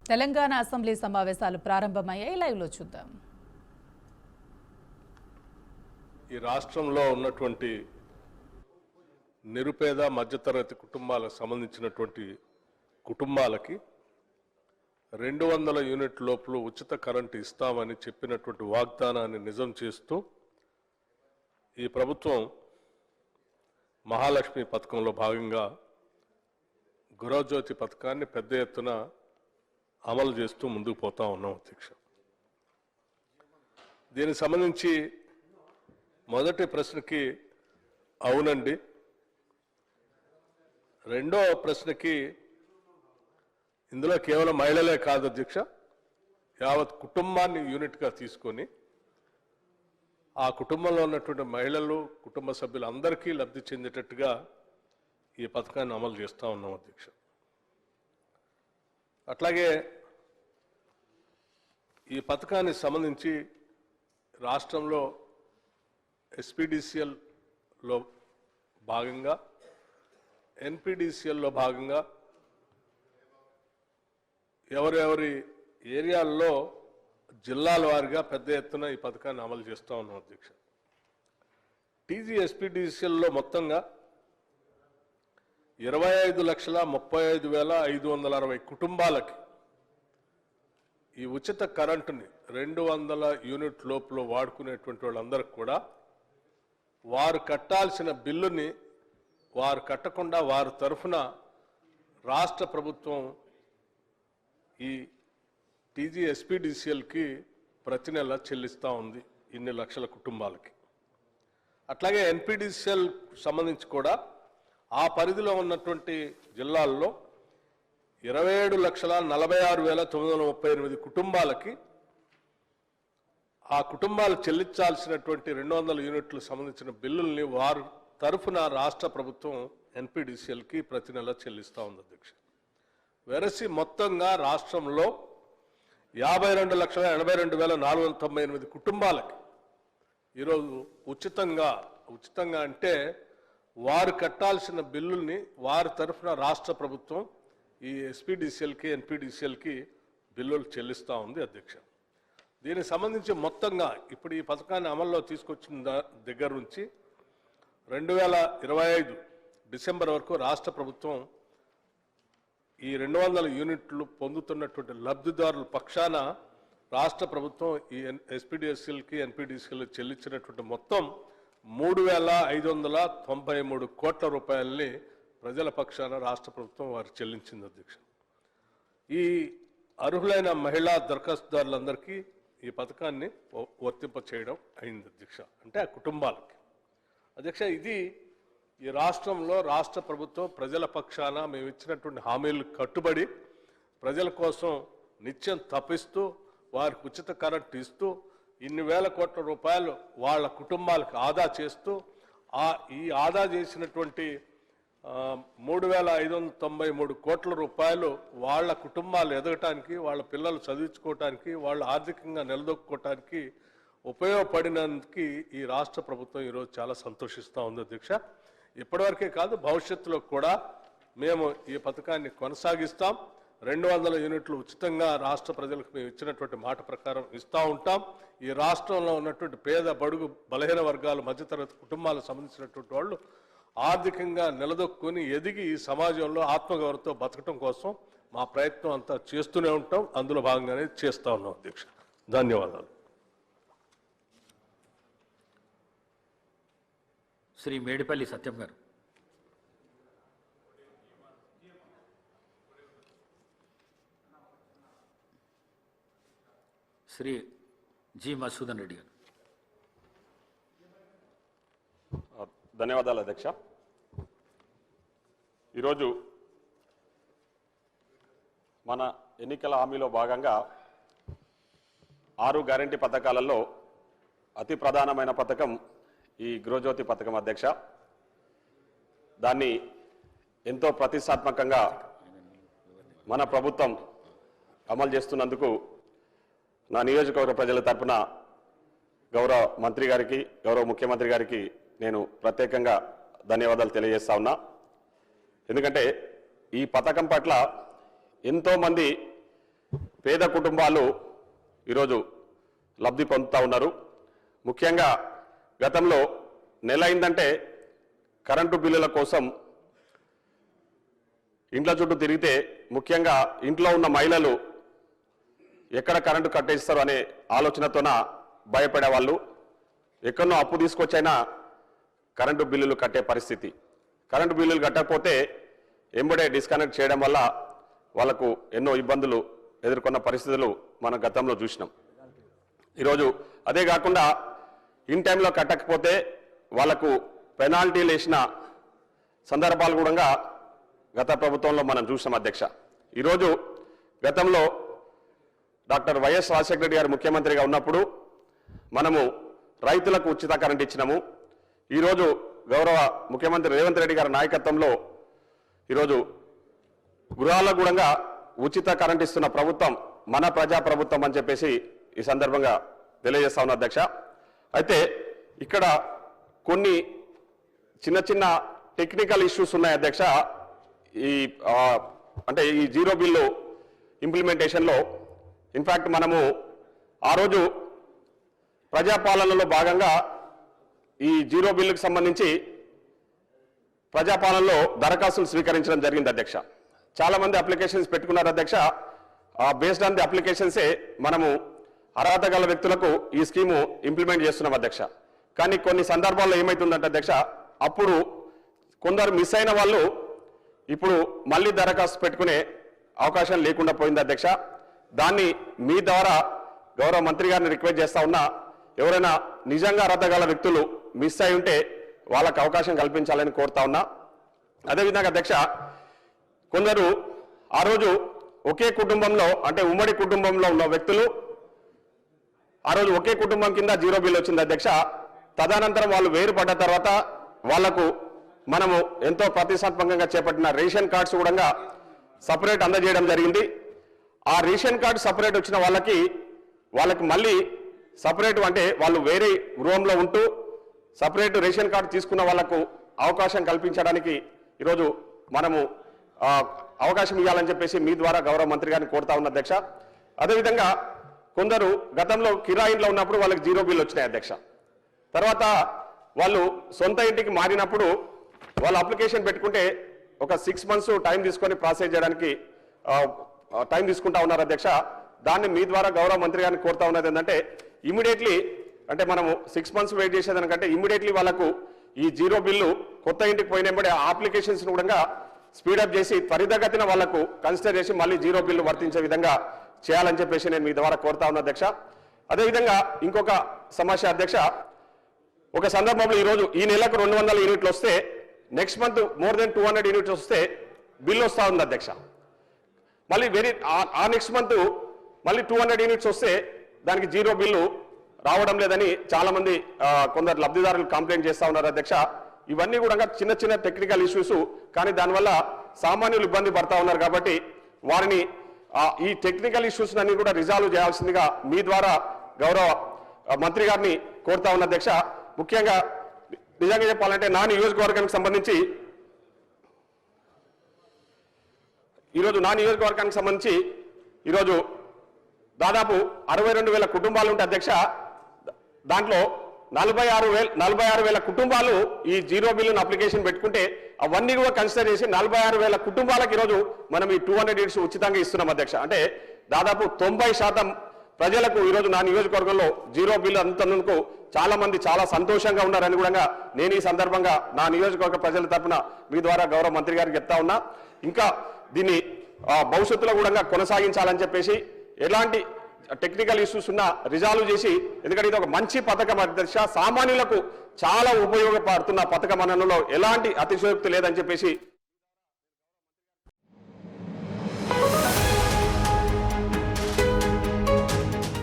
Telangana assembly సమావేశాలు ప్రారంభమయ్యాయి. లైవ్లో చూద్దాం. ఈ రాష్ట్రంలో ఉన్నటువంటి నిరుపేద మధ్యతరగతి కుటుంబాలకు సంబంధించినటువంటి కుటుంబాలకి 200 యూనిట్ లోపల ఉచిత కరెంటు ఇస్తామని చెప్పినటువంటి వాగ్దానాన్ని నిజం చేస్తూ ఈ ప్రభుత్వం మహాలక్ష్మి పథకంలో భాగంగా గృహజ్యోతి పథకాన్ని పెద్ద ఎత్తున అమలు చేస్తూ ముందుకు పోతా ఉన్నాం అధ్యక్ష. దీనికి సంబంధించి మొదటి ప్రశ్నకి అవునండి, రెండో ప్రశ్నకి ఇందులో కేవలం మహిళలే కాదు అధ్యక్ష, యావత్ కుటుంబాన్ని యూనిట్గా తీసుకొని ఆ కుటుంబంలో ఉన్నటువంటి మహిళలు కుటుంబ సభ్యులు అందరికీ లబ్ధి చెందేటట్టుగా ఈ పథకాన్ని అమలు చేస్తూ ఉన్నాం అధ్యక్ష. అట్లాగే ఈ పథకానికి సంబంధించి రాష్ట్రంలో ఎస్పీడీసీఎల్లో భాగంగా ఎన్పీడీసీఎల్లో భాగంగా ఎవరెవరి ఏరియాల్లో జిల్లాల వారీగా పెద్ద ఎత్తున ఈ పథకాన్ని అమలు చేస్తూ ఉన్నాం అధ్యక్ష. ఎస్పీడీసీఎల్లో మొత్తంగా 25,35,560 కుటుంబాలకి ఈ ఉచిత కరెంటుని 200 యూనిట్ లోపల వాడుకునేటువంటి వాళ్ళందరికీ కూడా వారు కట్టాల్సిన బిల్లుని వారు కట్టకుండా వారి తరఫున రాష్ట్ర ప్రభుత్వం ఈ ఎస్పీడీసీఎల్కి ప్రతి నెల చెల్లిస్తూ ఉంది ఇన్ని లక్షల కుటుంబాలకి. అట్లాగే ఎన్పీడీసీఎల్ సంబంధించి కూడా ఆ పరిధిలో ఉన్నటువంటి జిల్లాల్లో 27,46,938 కుటుంబాలకి ఆ కుటుంబాలు చెల్లించాల్సినటువంటి 200 యూనిట్లకు సంబంధించిన బిల్లుల్ని వారి తరఫున రాష్ట్ర ప్రభుత్వం ఎన్పీడీసీఎల్కి ప్రతి నెల చెల్లిస్తూ ఉంది అధ్యక్ష. వెరసి మొత్తంగా రాష్ట్రంలో 52,82,498 కుటుంబాలకి ఈరోజు ఉచితంగా అంటే వారు కట్టాల్సిన బిల్లుల్ని వారి తరఫున రాష్ట్ర ప్రభుత్వం ఈ ఎస్పీడీసీఎల్కి ఎన్పీడీసీఎల్కి బిల్లులు చెల్లిస్తూ ఉంది అధ్యక్ష. దీనికి సంబంధించి మొత్తంగా ఇప్పుడు ఈ పథకాన్ని అమల్లో తీసుకొచ్చిన దగ్గర నుంచి 2025 డిసెంబర్ వరకు రాష్ట్ర ప్రభుత్వం ఈ 200 యూనిట్లు పొందుతున్నటువంటి లబ్ధిదారుల పక్షాన రాష్ట్ర ప్రభుత్వం ఈ ఎస్పీడీసీఎల్కి ఎన్పీడీసీఎల్ చెల్లించినటువంటి మొత్తం 3,593 కోట్ల రూపాయలని ప్రజల పక్షాన రాష్ట్ర ప్రభుత్వం వారు చెల్లించింది అధ్యక్ష. ఈ అర్హులైన మహిళా దరఖాస్తుదారులందరికీ ఈ పథకాన్ని వర్తింప చేయడం అయింది అధ్యక్ష. అంటే ఆ కుటుంబాలకి అధ్యక్ష, ఇది ఈ రాష్ట్రంలో రాష్ట్ర ప్రభుత్వం ప్రజల పక్షాన మేము ఇచ్చినటువంటి హామీలు కట్టుబడి ప్రజల కోసం నిత్యం తప్పిస్తూ వారికి ఉచిత కరెంట్ ఇస్తూ ఇన్ని వేల కోట్ల రూపాయలు వాళ్ళ కుటుంబాలకు ఆదా చేస్తూ ఈ ఆదా చేసినటువంటి 3,593 కోట్ల రూపాయలు వాళ్ళ కుటుంబాలు ఎదగటానికి, వాళ్ళ పిల్లలు చదివించుకోవటానికి, వాళ్ళు ఆర్థికంగా నిలదొక్కుకోవటానికి ఉపయోగపడినందుకు ఈ రాష్ట్ర ప్రభుత్వం ఈరోజు చాలా సంతోషిస్తూ ఉంది అధ్యక్ష. ఇప్పటివరకే కాదు, భవిష్యత్తులో కూడా మేము ఈ పథకాన్ని కొనసాగిస్తాం. 200 యూనిట్లు ఉచితంగా రాష్ట్ర ప్రజలకు మేము ఇచ్చినటువంటి మాట ప్రకారం ఇస్తూ ఉంటాం. ఈ రాష్ట్రంలో ఉన్నటువంటి పేద బడుగు బలహీన వర్గాలు మధ్యతరగతి కుటుంబాలకు సంబంధించినటువంటి వాళ్ళు ఆర్థికంగా నిలదొక్కుని ఎదిగి ఈ సమాజంలో ఆత్మగౌరవంతో బతకటం కోసం మా ప్రయత్నం అంతా చేస్తూనే ఉంటాం. అందులో భాగంగానే చేస్తూ ఉన్నాం అధ్యక్ష. ధన్యవాదాలు. శ్రీ మేడిపల్లి సత్యం గారు. శ్రీ జి మసూదన్ రెడ్డి గారు. ధన్యవాదాలు అధ్యక్ష. ఈరోజు మన ఎన్నికల హామీలో భాగంగా 6 గ్యారంటీ పథకాలలో అతి ప్రధానమైన పథకం ఈ గృహజ్యోతి పథకం అధ్యక్ష. దాన్ని ఎంతో ప్రతిష్టాత్మకంగా మన ప్రభుత్వం అమలు చేస్తున్నందుకు నా నియోజకవర్గ ప్రజల తరపున గౌరవ మంత్రి గారికి, గౌరవ ముఖ్యమంత్రి గారికి నేను ప్రత్యేకంగా ధన్యవాదాలు తెలియజేస్తా ఉన్నా. ఎందుకంటే ఈ పథకం పట్ల ఎంతోమంది పేద కుటుంబాలు ఈరోజు లబ్ధి పొందుతూ ఉన్నారు. ముఖ్యంగా గతంలో నెల అయిందంటే కరెంటు బిల్లుల కోసం ఇండ్ల చుట్టూ తిరిగితే ముఖ్యంగా ఇంట్లో ఉన్న మహిళలు ఎక్కడ కరెంటు కట్టేస్తారు అనే ఆలోచనతోన భయపడేవాళ్ళు. ఎక్కడో అప్పు తీసుకొచ్చైనా కరెంటు బిల్లులు కట్టే పరిస్థితి. కరెంటు బిల్లులు కట్టకపోతే ఎంబడే డిస్కనెక్ట్ చేయడం వల్ల వాళ్ళకు ఎన్నో ఇబ్బందులు ఎదుర్కొన్న పరిస్థితులు మనం గతంలో చూసినాం. ఈరోజు అదే కాకుండా ఇన్ టైంలో కట్టకపోతే వాళ్లకు పెనాల్టీలు వేసిన సందర్భాలు కూడా గత ప్రభుత్వంలో మనం చూసాం అధ్యక్ష. ఈరోజు గతంలో డాక్టర్ వైఎస్ రాజశేఖర రెడ్డి గారు ముఖ్యమంత్రిగా ఉన్నప్పుడు మనము రైతులకు ఉచిత కరెంట్ ఇచ్చినాము. ఈరోజు గౌరవ ముఖ్యమంత్రి రేవంత్ రెడ్డి గారి నాయకత్వంలో ఈరోజు గృహాలకు కూడా ఉచిత కరెంట్ ఇస్తున్న ప్రభుత్వం మన ప్రజా ప్రభుత్వం అని చెప్పేసి ఈ సందర్భంగా తెలియజేస్తా ఉన్నా అధ్యక్ష. అయితే ఇక్కడ కొన్ని చిన్న చిన్న టెక్నికల్ ఇష్యూస్ ఉన్నాయి అధ్యక్ష. అంటే ఈ జీరో బిల్లు ఇంప్లిమెంటేషన్లో ఇన్ఫ్యాక్ట్ మనము ఆ రోజు ప్రజాపాలనలో భాగంగా ఈ జీరో బిల్లుకు సంబంధించి ప్రజాపాలనలో దరఖాస్తులు స్వీకరించడం జరిగింది అధ్యక్ష. చాలా మంది అప్లికేషన్స్ పెట్టుకున్నారు అధ్యక్ష. బేస్డ్ ఆన్ ది అప్లికేషన్సే మనము అర్హత గల వ్యక్తులకు ఈ స్కీము ఇంప్లిమెంట్ చేస్తున్నాం అధ్యక్ష. కానీ కొన్ని సందర్భాల్లో ఏమవుతుందంటే అధ్యక్ష, అప్పుడు కొందరు మిస్ అయిన వాళ్ళు ఇప్పుడు మళ్ళీ దరఖాస్తు పెట్టుకునే అవకాశం లేకుండా పోయింది అధ్యక్ష. దాన్ని మీ ద్వారా గౌరవ మంత్రి గారిని రిక్వెస్ట్ చేస్తా ఉన్నా, ఎవరైనా నిజంగా అర్హత గల వ్యక్తులు మిస్ అయి ఉంటే వాళ్ళకు అవకాశం కల్పించాలని కోరుతా ఉన్నా. అదేవిధంగా అధ్యక్ష, కొందరు ఆ రోజు ఒకే కుటుంబంలో అంటే ఉమ్మడి కుటుంబంలో ఉన్న వ్యక్తులు ఆ రోజు ఒకే కుటుంబం కింద జీరో బిల్ వచ్చింది అధ్యక్ష. తదనంతరం వాళ్ళు వేరుపడ్డ తర్వాత వాళ్లకు మనము ఎంతో ప్రతిష్టాత్మకంగా చేపట్టిన రేషన్ కార్డ్స్ కూడా సపరేట్ అందజేయడం జరిగింది. ఆ రేషన్ కార్డు సపరేట్ వచ్చిన వాళ్ళకి మళ్ళీ సపరేట్ అంటే వాళ్ళు వేరే గృహంలో ఉంటూ సపరేట్ రేషన్ కార్డు తీసుకున్న వాళ్లకు అవకాశం కల్పించడానికి ఈరోజు మనము అవకాశం ఇవ్వాలని చెప్పేసి మీ ద్వారా గౌరవ మంత్రి గారిని కోరుతా ఉన్న అధ్యక్ష. అదేవిధంగా కొందరు గతంలో కిరాయిలో ఉన్నప్పుడు వాళ్ళకి జీరో బిల్ వచ్చినాయి అధ్యక్ష. తర్వాత వాళ్ళు సొంత ఇంటికి మారినప్పుడు వాళ్ళు అప్లికేషన్ పెట్టుకుంటే ఒక 6 months టైం తీసుకొని ప్రాసెస్ చేయడానికి టైం తీసుకుంటా ఉన్నారు అధ్యక్ష. దాన్ని మీ ద్వారా గౌరవ మంత్రి గారిని కోరుతా ఉన్నది ఏంటంటే ఇమీడియట్లీ అంటే మనము 6 months వెయిట్ చేసేదానికంటే ఇమీడియట్లీ వాళ్ళకు ఈ జీరో బిల్లు కొత్త ఇంటికి పోయినప్పుడే ఆ అప్లికేషన్స్ కూడా స్పీడప్ చేసి త్వరితగతిన వాళ్లకు కన్సిడర్ చేసి మళ్ళీ జీరో బిల్లు వర్తించే విధంగా చేయాలని చెప్పేసి నేను మీ ద్వారా కోరుతా ఉన్నా అధ్యక్ష. అదేవిధంగా ఇంకొక సమస్య అధ్యక్ష, ఒక సందర్భంలో ఈరోజు ఈ నెలకు 200 యూనిట్లు వస్తే next month more than 200 units వస్తే బిల్లు వస్తూ ఉంది అధ్యక్ష. మళ్ళీ ఆ నెక్స్ట్ మంత్ మళ్ళీ 200 యూనిట్స్ వస్తే దానికి జీరో బిల్లు రావడం లేదని చాలా మంది కొందరు లబ్ధిదారులు కంప్లైంట్ చేస్తా ఉన్నారు అధ్యక్ష. ఇవన్నీ కూడా చిన్న చిన్న టెక్నికల్ ఇష్యూస్, కానీ దానివల్ల సామాన్యులు ఇబ్బంది పడతా ఉన్నారు. కాబట్టి వారిని ఈ టెక్నికల్ ఇష్యూస్ అన్ని కూడా రిజాల్వ్ చేయాల్సిందిగా మీ ద్వారా గౌరవ మంత్రి గారిని కోరుతా ఉన్న అధ్యక్ష. ముఖ్యంగా నిజంగా చెప్పాలంటే నా నియోజకవర్గానికి సంబంధించి ఈరోజు దాదాపు 62,000 కుటుంబాలు ఉంటాయి అధ్యక్ష. దాంట్లో 46,000 కుటుంబాలు ఈ జీరో బిల్లును అప్లికేషన్ పెట్టుకుంటే అవన్నీ కూడా కన్సిడర్ చేసి 46,000 కుటుంబాలకు ఈరోజు మనం ఈ 200 యూనిట్స్ ఉచితంగా ఇస్తున్నాం అధ్యక్ష. అంటే దాదాపు 90% ప్రజలకు ఈరోజు నా నియోజకవర్గంలో జీరో బిల్లు అందుతున్నందుకు చాలా మంది చాలా సంతోషంగా ఉన్నారని కూడా నేను ఈ సందర్భంగా నా నియోజకవర్గ ప్రజల తరఫున మీ ద్వారా గౌరవ మంత్రి గారికి చెప్తా ఉన్నా. ఇంకా దీన్ని భవిష్యత్తులో కూడా కొనసాగించాలని చెప్పేసి ఎలాంటి టెక్నికల్ ఇష్యూస్ ఉన్నా రిజాల్వ్ చేసి, ఎందుకంటే ఇది ఒక మంచి పథకం అధ్యక్ష, సామాన్యులకు చాలా ఉపయోగపడుతున్న పథకం అనడంలో ఎలాంటి అతిశయోక్తి లేదని చెప్పేసి